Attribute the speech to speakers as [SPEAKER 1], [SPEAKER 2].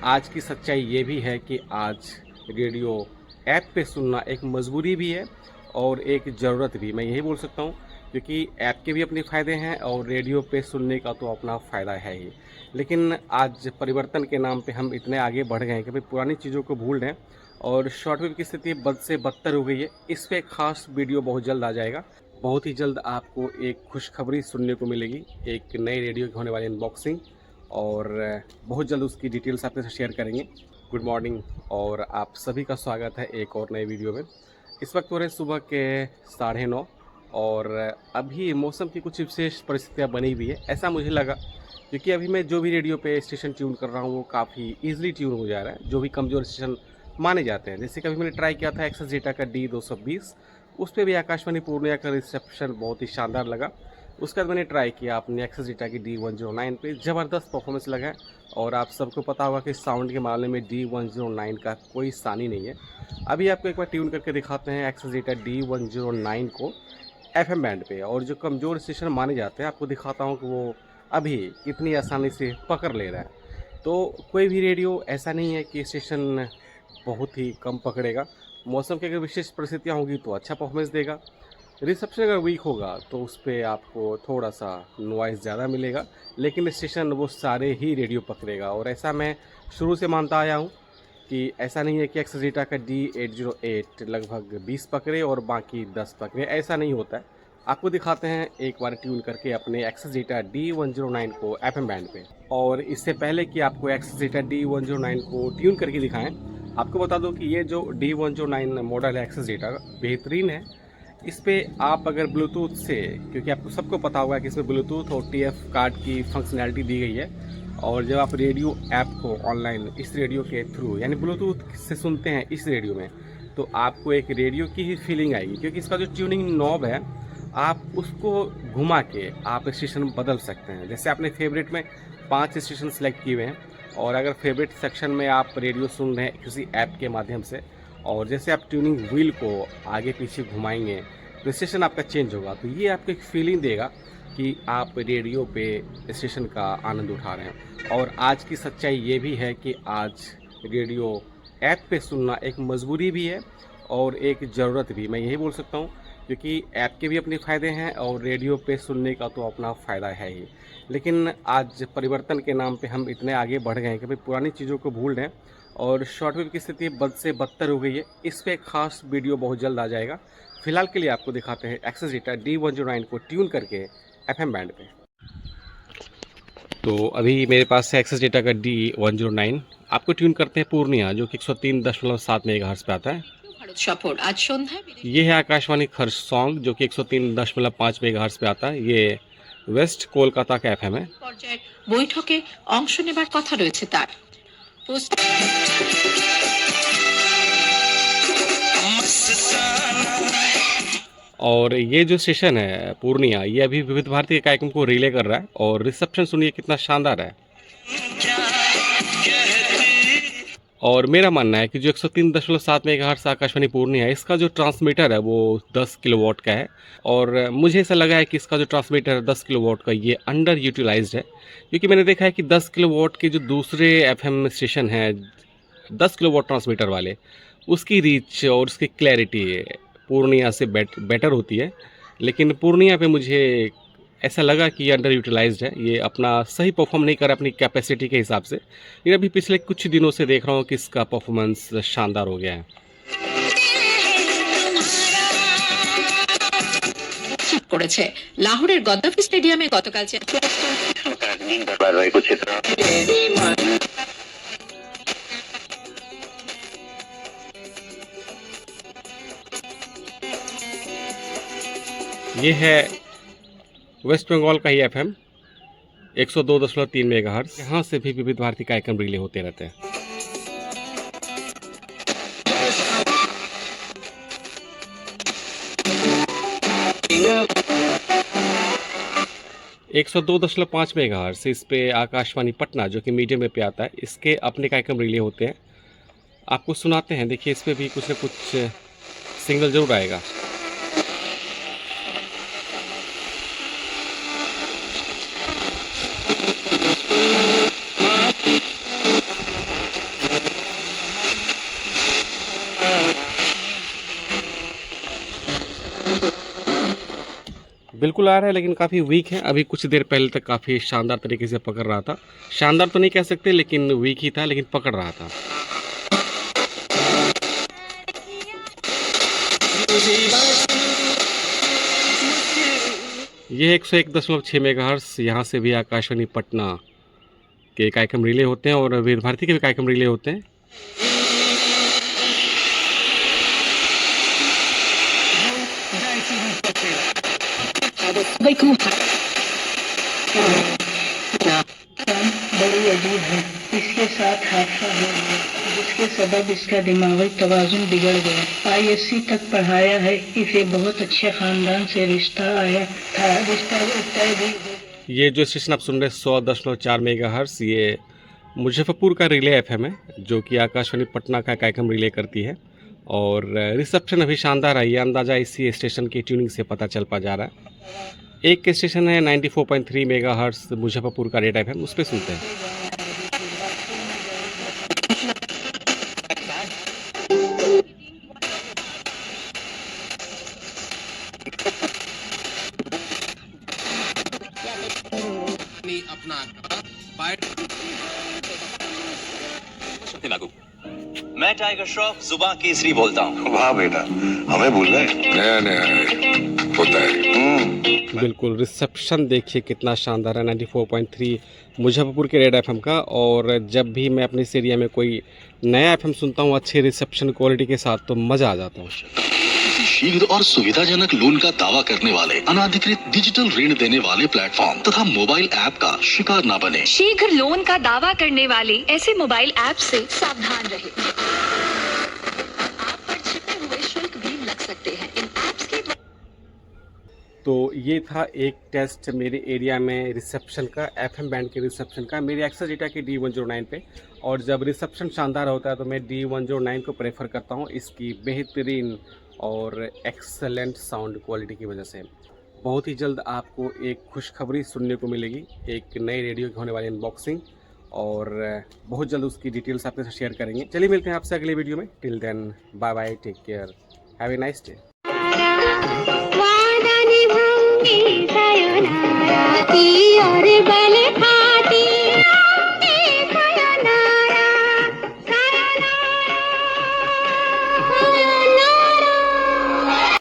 [SPEAKER 1] आज की सच्चाई ये भी है कि आज रेडियो ऐप पे सुनना एक मजबूरी भी है और एक ज़रूरत भी। मैं यही बोल सकता हूँ, क्योंकि ऐप के भी अपने फ़ायदे हैं और रेडियो पे सुनने का तो अपना फ़ायदा है ही। लेकिन आज परिवर्तन के नाम पे हम इतने आगे बढ़ गए हैं कि भाई पुरानी चीज़ों को भूल रहे हैं और शॉर्टवेव की स्थिति बद से बदतर हो गई है। इस पे एक ख़ास वीडियो बहुत जल्द आ जाएगा। बहुत ही जल्द आपको एक खुशखबरी सुनने को मिलेगी, एक नई रेडियो की होने वाली अनबॉक्सिंग, और बहुत जल्द उसकी डिटेल्स आपके साथ शेयर करेंगे। गुड मॉर्निंग और आप सभी का स्वागत है एक और नए वीडियो में। इस वक्त हो रहे सुबह के 9:30 और अभी मौसम की कुछ विशेष परिस्थितियाँ बनी हुई है, ऐसा मुझे लगा, क्योंकि अभी मैं जो भी रेडियो पे स्टेशन ट्यून कर रहा हूँ वो काफ़ी ईजिली ट्यून हो जा रहा है, जो भी कमज़ोर स्टेशन माने जाते हैं। जैसे कभी मैंने ट्राई किया था एक्सेस डेटा का D220, उस पर भी आकाशवाणी पूर्णिया का रिसेप्शन बहुत ही शानदार लगा। उसके बाद मैंने ट्राई किया अपने एक्सेस डेटा की D109 पे, ज़बरदस्त परफॉर्मेंस लगा है। और आप सबको पता होगा कि साउंड के मामले में D109 का कोई सानी नहीं है। अभी आपको एक बार ट्यून करके दिखाते हैं एक्सेस डेटा D109 को FM बैंड पे, और जो कमज़ोर स्टेशन माने जाते हैं आपको दिखाता हूँ कि वो अभी कितनी आसानी से पकड़ ले रहा है। तो कोई भी रेडियो ऐसा नहीं है कि स्टेशन बहुत ही कम पकड़ेगा। मौसम की अगर विशेष परिस्थितियाँ होंगी तो अच्छा परफॉर्मेंस देगा। रिसेप्शन अगर वीक होगा तो उस पर आपको थोड़ा सा नॉइज़ ज़्यादा मिलेगा, लेकिन स्टेशन वो सारे ही रेडियो पकड़ेगा। और ऐसा मैं शुरू से मानता आया हूँ कि ऐसा नहीं है कि एक्सेस डेटा का D808 लगभग 20 पकड़े और बाकी 10 पकड़े, ऐसा नहीं होता है। आपको दिखाते हैं एक बार ट्यून करके अपने एक्सेस डेटा D109 को FM बैंड पे। और इससे पहले कि आपको एक्सेस डेटा D109 को ट्यून करके दिखाएं, आपको बता दो कि ये जो D109 मॉडल है एक्सेस डेटा का, बेहतरीन है। इस पे आप अगर ब्लूटूथ से, क्योंकि आपको सबको पता होगा कि इसमें ब्लूटूथ और TF कार्ड की फंक्शनैलिटी दी गई है, और जब आप रेडियो ऐप को ऑनलाइन इस रेडियो के थ्रू यानी ब्लूटूथ से सुनते हैं इस रेडियो में, तो आपको एक रेडियो की ही फीलिंग आएगी। क्योंकि इसका जो ट्यूनिंग नॉब है, आप उसको घुमा के आप स्टेशन बदल सकते हैं। जैसे आपने फेवरेट में 5 स्टेशन सेलेक्ट किए हुए हैं, और अगर फेवरेट सेक्शन में आप रेडियो सुन रहे हैं किसी ऐप के माध्यम से, और जैसे आप ट्यूनिंग व्हील को आगे पीछे घुमाएंगे तो स्टेशन आपका चेंज होगा। तो ये आपको एक फीलिंग देगा कि आप रेडियो पे स्टेशन का आनंद उठा रहे हैं। और आज की सच्चाई ये भी है कि आज रेडियो ऐप पे सुनना एक मजबूरी भी है और एक ज़रूरत भी। मैं यही बोल सकता हूँ, क्योंकि ऐप के भी अपने फ़ायदे हैं और रेडियो पे सुनने का तो अपना फ़ायदा है ही। लेकिन आज परिवर्तन के नाम पे हम इतने आगे बढ़ गए हैं कि भाई पुरानी चीज़ों को भूल रहे हैं और शॉर्टवेव की स्थिति बद से बदतर हो गई है। इस पे एक ख़ास वीडियो बहुत जल्द आ जाएगा। फिलहाल के लिए आपको दिखाते हैं एक्सेस डेटा D109 को ट्यून करके FM बैंड पे। तो अभी मेरे पास है एक्सेस डेटा का D109। आपको ट्यून करते हैं पूर्णिया, जो कि 103.7 मेगाहर्ट्ज़ पे आता है।
[SPEAKER 2] आज সন্ধ্যায়
[SPEAKER 1] ये है आकाशवाणी खरसोंग, जो कि 103.5 मेगाहर्ट्ज़ पे आता है। ये वेस्ट कोलकाता का FM है।
[SPEAKER 2] পর্যায়ের বৈঠকে অংশ নেবার কথা রয়েছে তার।
[SPEAKER 1] और ये जो स्टेशन है पूर्णिया, ये अभी विविध भारती के कार्यक्रम को रिले कर रहा है, और रिसेप्शन सुनिए कितना शानदार है। और मेरा मानना है कि जो 103.7 मेगाहर्ट्ज़ आकाशवाणी पूर्णिया है, इसका जो ट्रांसमीटर है वो 10 किलोवाट का है। और मुझे ऐसा लगा है कि इसका जो ट्रांसमीटर है 10 किलोवाट का, ये अंडर यूटिलाइज्ड है। क्योंकि मैंने देखा है कि 10 किलोवाट के जो दूसरे FM स्टेशन हैं 10 किलोवाट ट्रांसमीटर वाले, उसकी रीच और उसकी क्लैरिटी पूर्णिया से बेटर होती है। लेकिन पूर्णिया पे मुझे ऐसा लगा कि ये अंडर यूटिलाइज्ड है, ये अपना सही परफॉर्म नहीं कर रहा अपनी कैपेसिटी के हिसाब से। लेकिन अभी पिछले कुछ दिनों से देख रहा हूँ कि इसका परफॉर्मेंस शानदार हो गया है।
[SPEAKER 2] করেছে লাহোরের গদ্দাফি স্টেডিয়ামে গতকাল
[SPEAKER 1] ये है वेस्ट बंगाल का ही FM 102.3 मेगाहर्ट्ज़। यहाँ से भी विविध भारती कार्यक्रम रिले होते रहते हैं। 102.5 मेगाहर्ट्ज़ इस पे आकाशवाणी पटना, जो कि मीडियम में पे आता है, इसके अपने कार्यक्रम रिले होते हैं। आपको सुनाते हैं, देखिए इस पे भी कुछ न कुछ सिग्नल जरूर आएगा। बिल्कुल आ रहा है, लेकिन काफ़ी वीक है। अभी कुछ देर पहले तक काफ़ी शानदार तरीके से पकड़ रहा था। शानदार तो नहीं कह सकते, लेकिन वीक ही था, लेकिन पकड़ रहा था। ये 101.6 मेगाहर्ट्ज़ यहाँ से भी आकाशवाणी पटना के कार्यक्रम रिले होते हैं और वीर भारती के भी कार्यक्रम रिले होते हैं।
[SPEAKER 3] बड़ी अजीब है। इसके साथ हादसा हो गया जिसके सबब इसका दिमागी तवाजुन बिगड़ गया। ISC तक पढ़ाया है। इसे बहुत अच्छे खानदान से रिश्ता आया था। रिश्ता तय भी हो।
[SPEAKER 1] ये जो स्टेशन आप सुन रहे हैं 100.4 मेगाहर्ट्ज़, ये मुजफ्फरपुर का रिले FM है, जो कि आकाशवाणी पटना का कार्यक्रम रिले करती है। और रिसेप्शन अभी शानदार है, ये अंदाज़ा इसी स्टेशन की ट्यूनिंग से पता चल पा जा रहा है। एक स्टेशन है 94.3 मेगाहर्ट्ज़ मुजफ्फरपुर का रेड FM, उस पर सुनते हैं।
[SPEAKER 4] मैं टाइगर श्रॉफ जुबान केसरी बोलता हूँ।
[SPEAKER 5] वाह बेटा, हमें भूल गए। नया नया होता है।
[SPEAKER 1] बिल्कुल, रिसेप्शन देखिए कितना शानदार है 94.3 मुजफ्फरपुर के रेड FM का। और जब भी मैं अपने इस एरिया में कोई नया FM सुनता हूँ अच्छे रिसेप्शन क्वालिटी के साथ, तो मज़ा आ जाता है।
[SPEAKER 6] किसी शीघ्र और सुविधाजनक लोन का दावा करने वाले, अनाधिकृत डिजिटल ऋण देने वाले प्लेटफॉर्म तथा मोबाइल ऐप का शिकार न बने।
[SPEAKER 7] शीघ्र लोन का दावा करने वाले ऐसे मोबाइल ऐप से सावधान रहे। आप पर छिपे हुए शुल्क भी लग सकते हैं। इन ऐप्स के
[SPEAKER 1] तो ये था एक टेस्ट मेरे एरिया में रिसेप्शन का, FM बैंड के रिसेप्शन का, मेरे एक्सेस डेटा के D109 पे। और जब रिसेप्शन शानदार होता है तो मैं D109 को प्रेफर करता हूँ, इसकी बेहतरीन और एक्सेलेंट साउंड क्वालिटी की वजह से। बहुत ही जल्द आपको एक खुशखबरी सुनने को मिलेगी, एक नई रेडियो की होने वाली अनबॉक्सिंग, और बहुत जल्द उसकी डिटेल्स आपके साथ शेयर करेंगे। चलिए मिलते हैं आपसे अगले वीडियो में। Till then bye bye, take care, have a nice day.
[SPEAKER 8] वादा निभाऊंगी, सायोनारा की और बल